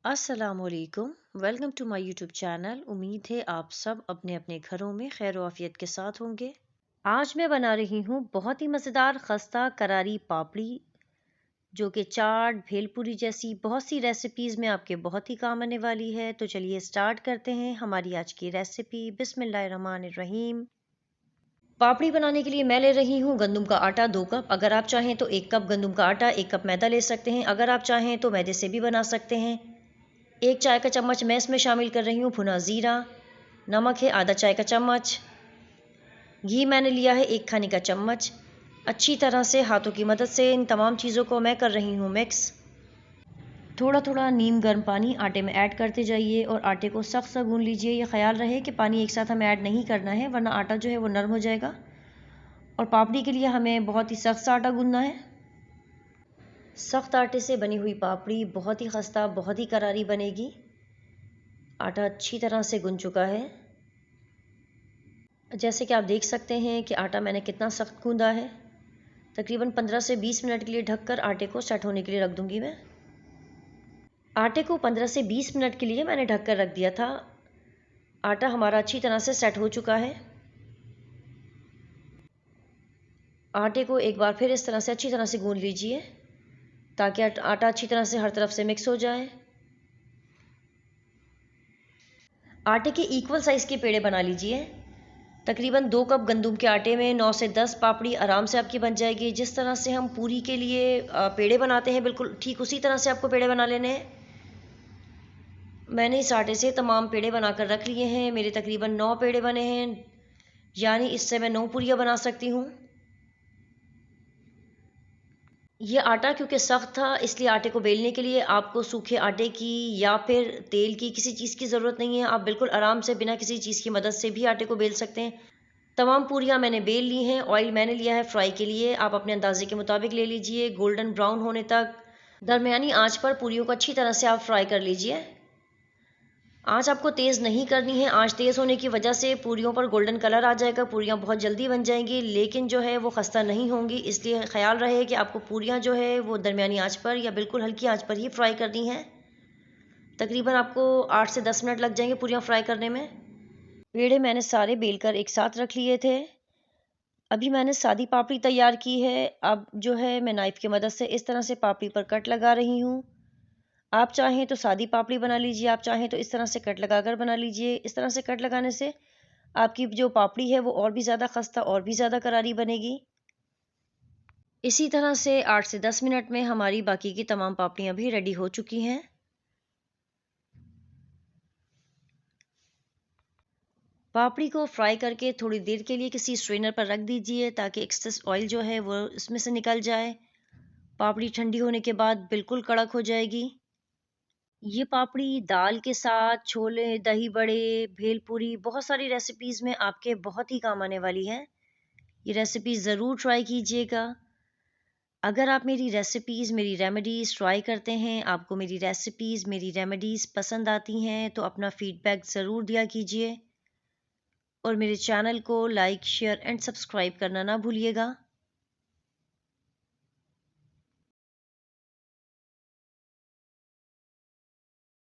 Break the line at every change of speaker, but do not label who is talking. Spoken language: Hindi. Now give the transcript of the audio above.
अस्सलामुअलैकुम। Welcome to my YouTube channel. उम्मीद है आप सब अपने अपने घरों में खैर आफियत के साथ होंगे। आज मैं बना रही हूँ बहुत ही मज़ेदार खस्ता करारी पापड़ी, जो कि चाट भेलपूरी जैसी बहुत सी रेसिपीज़ में आपके बहुत ही काम आने वाली है। तो चलिए स्टार्ट करते हैं हमारी आज की रेसिपी। बिस्मिल्लाहिर्रहमानिर्रहीम। पापड़ी बनाने के लिए मैं ले रही हूँ गंदम का आटा 2 कप। अगर आप चाहें तो 1 कप गंदम का आटा 1 कप मैदा ले सकते हैं। अगर आप चाहें तो मैदे से भी बना सकते हैं। 1 चाय का चम्मच मैं इसमें शामिल कर रही हूँ भुना ज़ीरा। नमक है आधा चाय का चम्मच। घी मैंने लिया है 1 खाने का चम्मच। अच्छी तरह से हाथों की मदद से इन तमाम चीज़ों को मैं कर रही हूँ मिक्स। थोड़ा थोड़ा नीम गर्म पानी आटे में ऐड करते जाइए और आटे को सख्त सा गूंद लीजिए। ये ख्याल रहे कि पानी एक साथ हमें ऐड नहीं करना है, वरना आटा जो है वो नरम हो जाएगा और पापड़ी के लिए हमें बहुत ही सख्त सा आटा गूंदना है। सख्त आटे से बनी हुई पापड़ी बहुत ही खस्ता, बहुत ही करारी बनेगी। आटा अच्छी तरह से गूंद चुका है। जैसे कि आप देख सकते हैं कि आटा मैंने कितना सख्त गूंदा है। तकरीबन 15 से 20 मिनट के लिए ढककर आटे को सेट होने के लिए रख दूंगी मैं। आटे को 15 से 20 मिनट के लिए मैंने ढककर रख दिया था। आटा हमारा अच्छी तरह से सेट हो चुका है। आटे को एक बार फिर इस तरह से अच्छी तरह से गूंद लीजिए ताकि आटा अच्छी तरह से हर तरफ से मिक्स हो जाए। आटे के इक्वल साइज़ के पेड़े बना लीजिए। तकरीबन 2 कप गंदम के आटे में 9 से 10 पापड़ी आराम से आपकी बन जाएगी। जिस तरह से हम पूरी के लिए पेड़े बनाते हैं, बिल्कुल ठीक उसी तरह से आपको पेड़े बना लेने हैं। मैंने इस आटे से तमाम पेड़े बनाकर रख लिए हैं। मेरे तकरीबन 9 पेड़े बने हैं, यानी इससे मैं 9 पूरियाँ बना सकती हूँ। ये आटा क्योंकि सख्त था, इसलिए आटे को बेलने के लिए आपको सूखे आटे की या फिर तेल की किसी चीज़ की ज़रूरत नहीं है। आप बिल्कुल आराम से बिना किसी चीज़ की मदद से भी आटे को बेल सकते हैं। तमाम पूरियाँ मैंने बेल ली हैं। ऑयल मैंने लिया है फ्राई के लिए, आप अपने अंदाजे के मुताबिक ले लीजिए। गोल्डन ब्राउन होने तक दरमियानी आंच पर पूरियों को अच्छी तरह से आप फ्राई कर लीजिए। आंच आपको तेज़ नहीं करनी है। आंच तेज़ होने की वजह से पूरियों पर गोल्डन कलर आ जाएगा, पूरियाँ बहुत जल्दी बन जाएंगी, लेकिन जो है वो खस्ता नहीं होंगी। इसलिए ख्याल रहे कि आपको पूरियाँ जो है वो दरमियानी आंच पर या बिल्कुल हल्की आंच पर ही फ्राई करनी है। तकरीबन आपको 8 से 10 मिनट लग जाएंगे पूरियाँ फ्राई करने में। पेड़े मैंने सारे बेलकर एक साथ रख लिए थे। अभी मैंने सादी पापड़ी तैयार की है। अब जो है मैं नाइफ़ की मदद से इस तरह से पापड़ी पर कट लगा रही हूँ। आप चाहें तो सादी पापड़ी बना लीजिए, आप चाहें तो इस तरह से कट लगाकर बना लीजिए। इस तरह से कट लगाने से आपकी जो पापड़ी है वो और भी ज़्यादा खस्ता और भी ज़्यादा करारी बनेगी। इसी तरह से 8 से 10 मिनट में हमारी बाकी की तमाम पापड़ियाँ भी रेडी हो चुकी हैं। पापड़ी को फ्राई करके थोड़ी देर के लिए किसी स्ट्रेनर पर रख दीजिए ताकि एक्सेस ऑयल जो है वो इसमें से निकल जाए। पापड़ी ठंडी होने के बाद बिल्कुल कड़क हो जाएगी। ये पापड़ी दाल के साथ, छोले, दही बड़े, भेलपूरी, बहुत सारी रेसिपीज़ में आपके बहुत ही काम आने वाली है। ये रेसिपी ज़रूर ट्राई कीजिएगा। अगर आप मेरी रेसिपीज़, मेरी रेमेडीज़ ट्राई करते हैं, आपको मेरी रेसिपीज़, मेरी रेमेडीज़ पसंद आती हैं, तो अपना फ़ीडबैक ज़रूर दिया कीजिए और मेरे चैनल को लाइक, शेयर एंड सब्सक्राइब करना ना भूलिएगा।